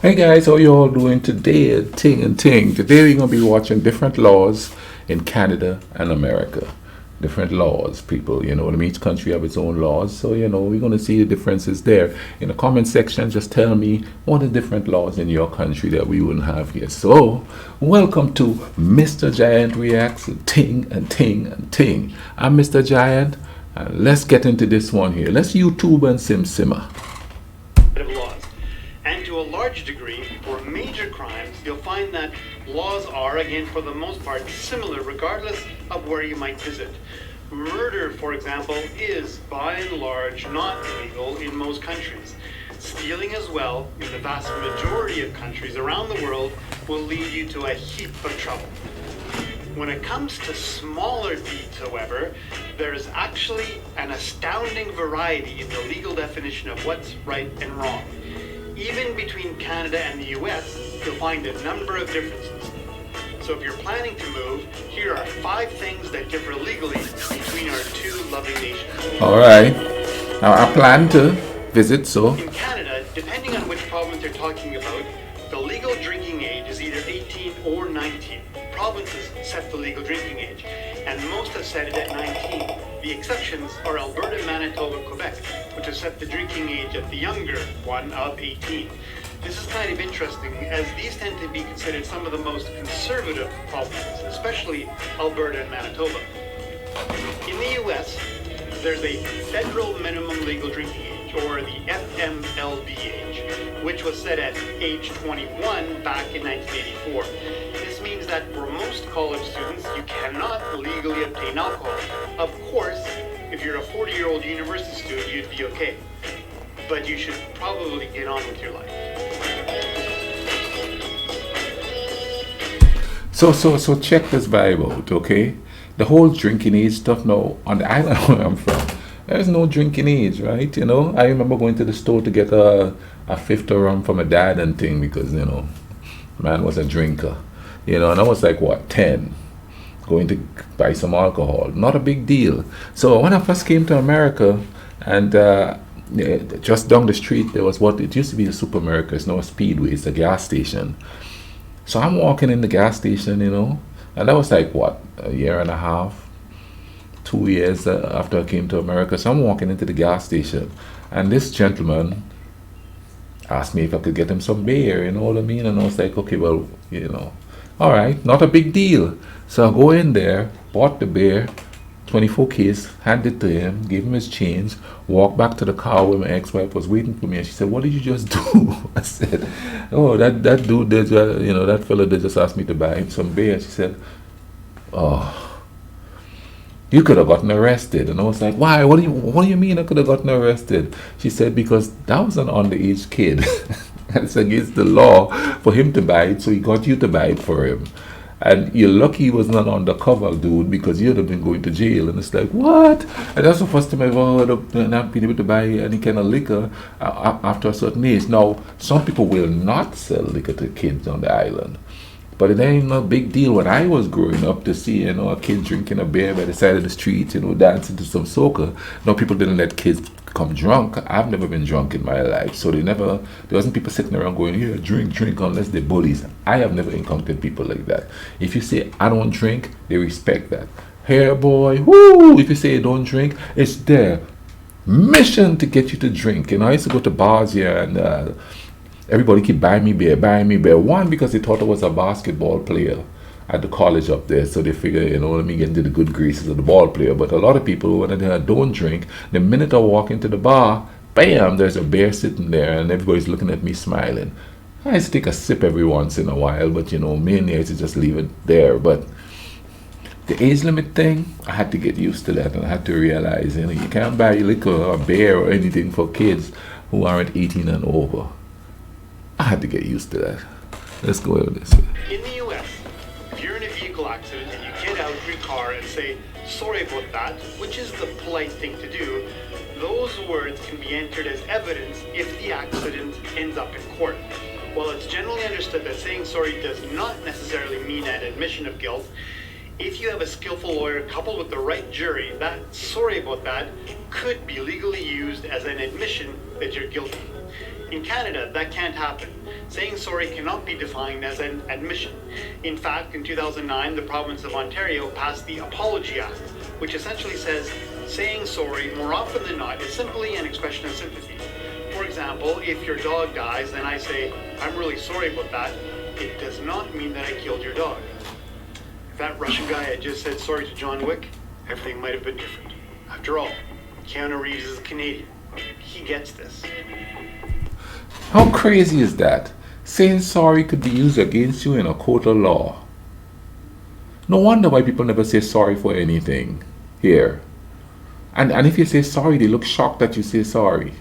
Hey guys, how you all doing today? Ting and ting. Today we're gonna be watching different laws in Canada and America. Different laws, people. You know what I mean? Each country have its own laws, so we're gonna see the differences there. In the comment section, just tell me what are different laws in your country that we wouldn't have here. So, welcome to Mr. Giant Reacts. Ting and ting and ting. I'm Mr. Giant, and let's get into this one here. Let's YouTube and simmer. Of laws. And to a large degree, for major crimes, you'll find that laws are, again, for the most part, similar regardless of where you might visit. Murder, for example, is, by and large, not illegal in most countries. Stealing as well, in the vast majority of countries around the world, will lead you to a heap of trouble. When it comes to smaller deeds, however, there is actually an astounding variety in the legal definition of what's right and wrong. Even between Canada and the US, you'll find a number of differences. So if you're planning to move, here are 5 things that differ legally between our two loving nations. All right. Now I plan to visit, so In Canada, depending on which province you're talking about, the legal drinking age is either 18 or 19. Provinces set the legal drinking age, and most have set it at 19. The exceptions are Alberta, Manitoba, Quebec, which have set the drinking age at the younger one of 18. This is kind of interesting, as these tend to be considered some of the most conservative provinces, especially Alberta and Manitoba. In the US, there's a federal minimum legal drinking age, or the FMLD age, which was set at age 21 back in 1984. This means that for most college students, you cannot legally obtain alcohol. Of course, if you're a 40-year-old university student, you'd be okay. But you should probably get on with your life. so check this vibe out, okay? The whole drinking age stuff now on the island where I'm from, there's no drinking age, right? I remember going to the store to get a fifth of rum for my dad and thing because man was a drinker, and I was like what 10, going to buy some alcohol, not a big deal. So when I first came to America, and yeah, just down the street there was what it used to be a Super America. It's now a Speedway. It's a gas station. So I'm walking in the gas station, and that was like what, a year and a half, 2 years after I came to America. So I'm walking into the gas station, and this gentleman asked me if I could get him some beer, you know what I mean? And I was like, okay, well, all right, not a big deal. So I go in there, bought the beer, 24 case, handed it to him, gave him his change, walked back to the car where my ex-wife was waiting for me, and she said, what did you just do? I said, oh, that dude, that fella did just ask me to buy him some beer. She said, oh, you could have gotten arrested. And I was like, why? What do you mean I could have gotten arrested? She said, because that was an underage kid. And it's against the law for him to buy it, so he got you to buy it for him. And you're lucky he was not undercover, dude, because you'd have been going to jail. And it's like, what? And that's the first time I've ever heard of not being able to buy any kind of liquor after a certain age. Now, some people will not sell liquor to kids on the island. But it ain't no big deal. When I was growing up, to see a kid drinking a beer by the side of the street, dancing to some soca. No, people didn't let kids come drunk. I've never been drunk in my life, so there wasn't people sitting around going, here, drink, unless they're bullies. I have never encountered people like that. If you say I don't drink, they respect that. Here, boy, woo! If you say don't drink, it's their mission to get you to drink. I used to go to bars here, and everybody keep buying me beer. One, because they thought I was a basketball player at the college up there, so they figure, let me get into the good graces of the ball player. But a lot of people, when they don't drink, the minute I walk into the bar, bam, there's a beer sitting there, and everybody's looking at me smiling. I used to take a sip every once in a while, but mainly I used to just leave it there. But the age limit thing, I had to get used to that, and I had to realize, you can't buy liquor or beer or anything for kids who aren't 18 and over. I had to get used to that. Let's go over this. In the US, if you're in a vehicle accident and you get out of your car and say, sorry about that, which is the polite thing to do, those words can be entered as evidence if the accident ends up in court. While it's generally understood that saying sorry does not necessarily mean an admission of guilt, if you have a skillful lawyer coupled with the right jury, that sorry about that could be legally used as an admission that you're guilty. In Canada, that can't happen. Saying sorry cannot be defined as an admission. In fact, in 2009, the province of Ontario passed the Apology Act, which essentially says saying sorry more often than not is simply an expression of sympathy. For example, if your dog dies and I say, "I'm really sorry about that," it does not mean that I killed your dog. If that Russian guy had just said sorry to John Wick, everything might have been different. After all, Keanu Reeves is a Canadian. He gets this. How crazy is that? Saying sorry could be used against you in a court of law. No wonder why people never say sorry for anything here. And if you say sorry, they look shocked that you say sorry.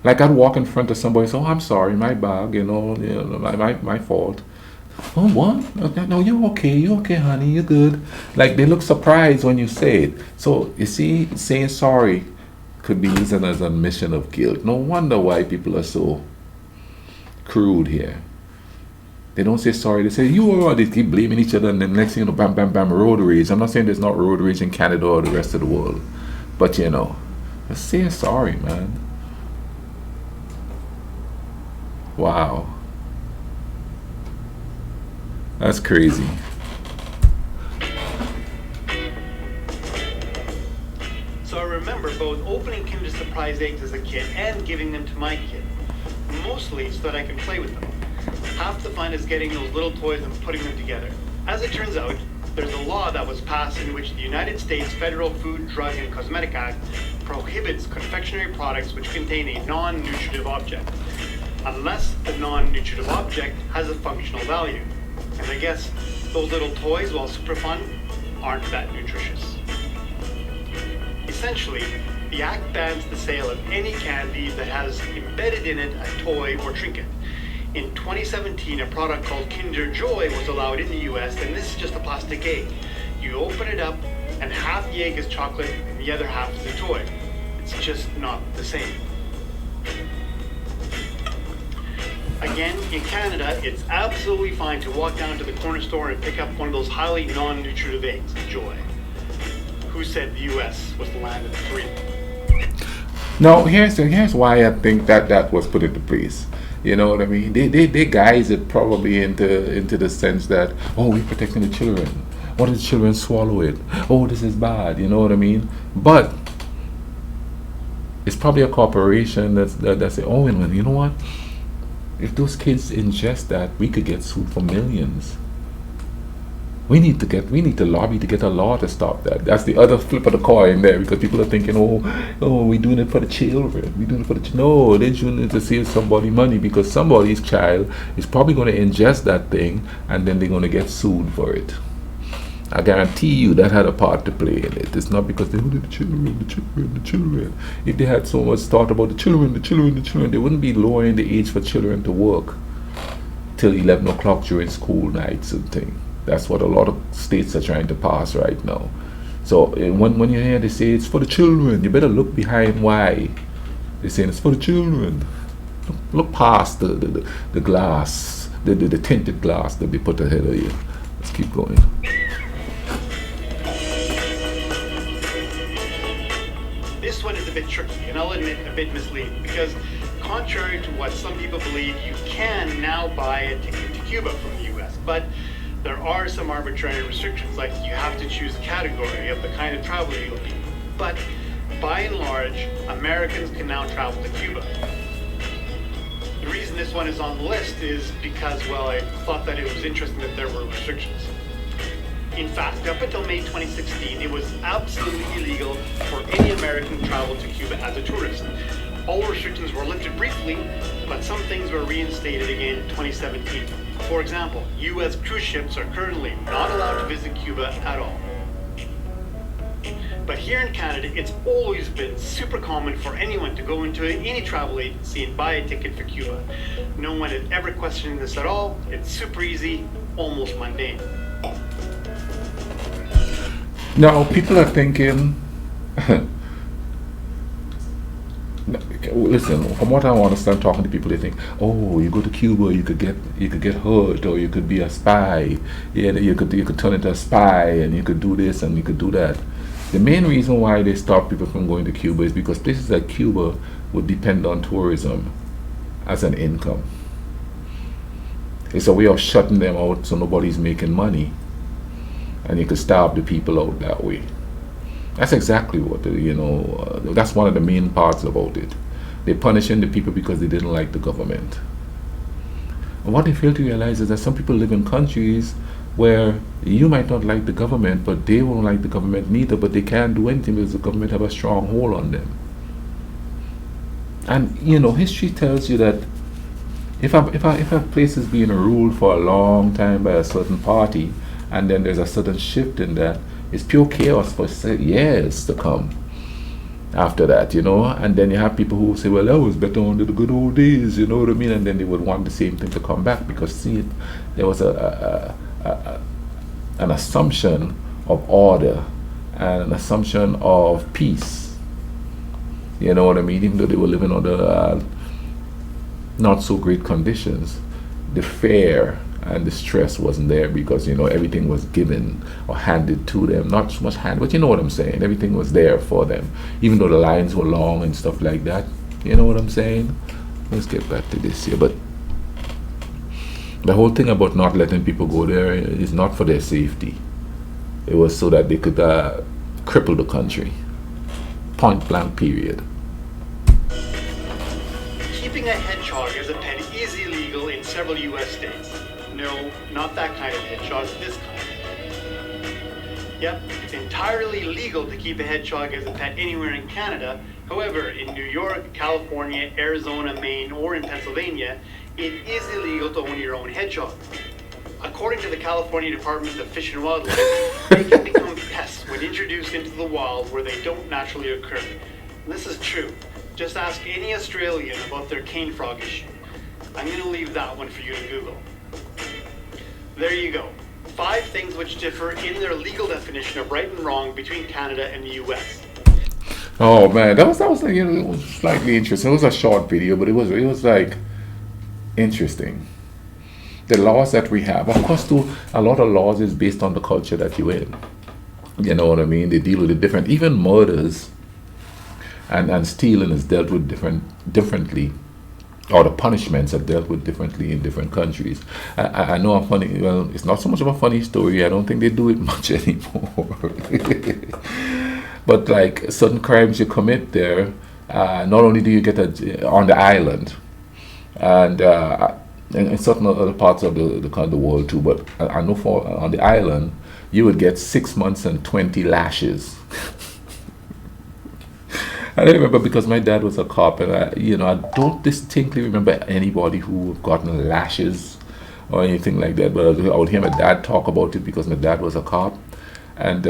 Like I'd walk in front of somebody and say, "Oh, I'm sorry, my bag, my fault." "Oh, what? No, you're okay, honey, you're good." Like they look surprised when you say it. So you see, saying sorry could be used as an admission of guilt. No wonder why people are so crude here. They don't say sorry, they say you are. They keep blaming each other, and then next thing you know, bam, bam, bam, road rage. I'm not saying there's not road rage in Canada or the rest of the world, but just say sorry, man. Wow. That's crazy. So I remember both opening Kinder Surprise eggs as a kid and giving them to my kid. Mostly so that I can play with them. Half the fun is getting those little toys and putting them together. As it turns out, there's a law that was passed in which the United States Federal Food, Drug, and Cosmetic Act prohibits confectionery products which contain a non-nutritive object, unless the non-nutritive object has a functional value. And I guess those little toys, while super fun, aren't that nutritious. Essentially, the Act bans the sale of any candy that has embedded in it a toy or trinket. In 2017, a product called Kinder Joy was allowed in the US, and this is just a plastic egg. You open it up, and half the egg is chocolate, and the other half is a toy. It's just not the same. Again, in Canada, it's absolutely fine to walk down to the corner store and pick up one of those highly non-nutritive eggs, Joy. Who said the US was the land of the free? Now, here's why I think that was put into place. You know what I mean? They guise it probably into the sense that, oh, we're protecting the children. What if the children swallow it? Oh, this is bad. You know what I mean? But it's probably a corporation that say, oh, wait a minute, you know what? If those kids ingest that, we could get sued for millions. We need to lobby to get a law to stop that. That's the other flip of the coin there, because people are thinking, oh, we're doing it for the children. We're doing it for the no, they're doing it to save somebody money, because somebody's child is probably going to ingest that thing, and then they're going to get sued for it. I guarantee you that had a part to play in it. It's not because they wanted the children. If they had so much thought about the children, they wouldn't be lowering the age for children to work till 11 o'clock during school nights and things. That's what a lot of states are trying to pass right now. So when you hear they say it's for the children, you better look behind why they're saying it's for the children. Look past the glass, the tinted glass that they put ahead of you. Let's keep going. This one is a bit tricky, and I'll admit a bit misleading, because contrary to what some people believe, you can now buy a ticket to Cuba from the US, but there are some arbitrary restrictions, like you have to choose a category of the kind of travel you'll be. But by and large, Americans can now travel to Cuba. The reason this one is on the list is because, well, I thought that it was interesting that there were restrictions. In fact, up until May 2016, it was absolutely illegal for any American to travel to Cuba as a tourist. All restrictions were lifted briefly, but some things were reinstated again in 2017. For example, U.S. cruise ships are currently not allowed to visit Cuba at all. But here in Canada, it's always been super common for anyone to go into any travel agency and buy a ticket for Cuba. No one is ever questioning this at all. It's super easy, almost mundane. Now, people are thinking, listen, from what I understand talking to people, they think, oh, you go to Cuba, you could get hurt, or you could be a spy. Yeah, you could turn into a spy, and you could do this and you could do that. The main reason why they stop people from going to Cuba is because places like Cuba would depend on tourism as an income. It's a way of shutting them out so nobody's making money, and you can starve the people out that way. That's exactly what that's one of the main parts about it. They're punishing the people because they didn't like the government. And what they fail to realize is that some people live in countries where you might not like the government, but they won't like the government neither, but they can't do anything because the government have a strong hold on them. And history tells you that if a place is being ruled for a long time by a certain party, and then there's a sudden shift in that, it's pure chaos for years to come after that, and then you have people who say, well, that was better under the good old days, you know what I mean, and then they would want the same thing to come back because see, there was an assumption of order and an assumption of peace, you know what I mean, even though they were living under not so great conditions. The fear and the stress wasn't there because everything was given or handed to them, not so much hand, but you know what I'm saying, everything was there for them, even though the lines were long and stuff like that, you know what I'm saying. Let's get back to this here. But the whole thing about not letting people go there is not for their safety. It was so that they could cripple the country, point blank period. Keeping a hedgehog as a pet is illegal in several U.S. states. No, not that kind of hedgehog, this kind. Yep, it's entirely legal to keep a hedgehog as a pet anywhere in Canada. However, in New York, California, Arizona, Maine, or in Pennsylvania, it is illegal to own your own hedgehog. According to the California Department of Fish and Wildlife, they can become pests when introduced into the wild where they don't naturally occur. And this is true. Just ask any Australian about their cane frog issue. I'm going to leave that one for you to Google. There you go. 5 things which differ in their legal definition of right and wrong between Canada and the U.S. Oh man, that was like it was slightly interesting. It was a short video, but it was like interesting. The laws that we have, of course, too, a lot of laws is based on the culture that you're in. You know what I mean? They deal with it different. Even murders and stealing is dealt with differently. Or the punishments are dealt with differently in different countries. I know a funny, well, it's not so much of a funny story. I don't think they do it much anymore. But like certain crimes you commit there, not only do you get on the island, and in certain other parts of the world too, but I know for on the island, you would get 6 months and 20 lashes. I remember because my dad was a cop, and I don't distinctly remember anybody who gotten lashes or anything like that. But I would hear my dad talk about it because my dad was a cop, and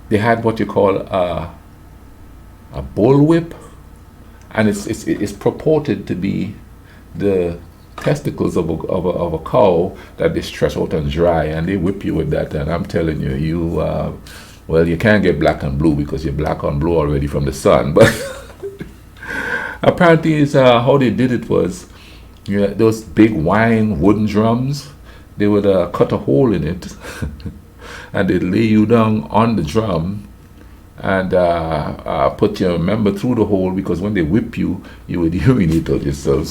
they had what you call a bullwhip, and it's purported to be the testicles of a cow that they stretch out and dry, and they whip you with that. And I'm telling you, well, you can't get black and blue because you're black and blue already from the sun. But apparently, how they did it was, those big wooden drums. They would cut a hole in it, and they'd lay you down on the drum, and put your member through the hole, because when they whip you, you would urinate on yourself.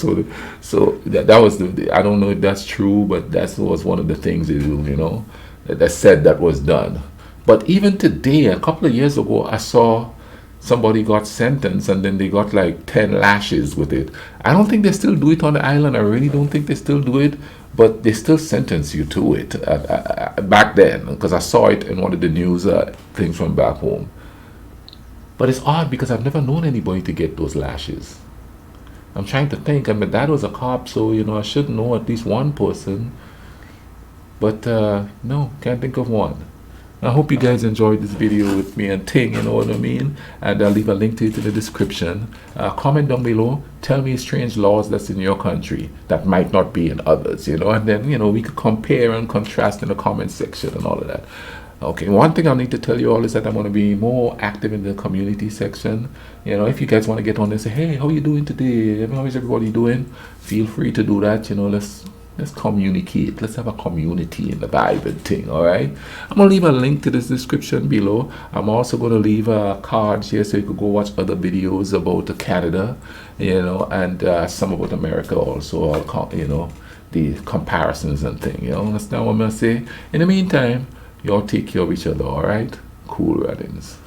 So that was I don't know if that's true, but that was one of the things they do. That said that was done. But even today, a couple of years ago, I saw somebody got sentenced and then they got like 10 lashes with it. I don't think they still do it on the island. I really don't think they still do it, but they still sentence you to it back then, because I saw it in one of the news things from back home. But it's odd because I've never known anybody to get those lashes. I'm trying to think, and my dad was a cop, so I should know at least one person. But no, can't think of one. I hope you guys enjoyed this video with me and Ting, you know what I mean? And I'll leave a link to it in the description. Comment down below. Tell me strange laws that's in your country that might not be in others, and then, we could compare and contrast in the comment section and all of that. Okay, one thing I need to tell you all is that I'm going to be more active in the community section. If you guys want to get on and say, hey, how you doing today? How is everybody doing? Feel free to do that. Let's communicate. Let's have a community in the Bible thing, all right? I'm going to leave a link to this description below. I'm also going to leave cards here so you could go watch other videos about Canada, and some about America also. the comparisons and thing. You understand what I'm saying? In the meantime, y'all take care of each other, alright? Cool runnings.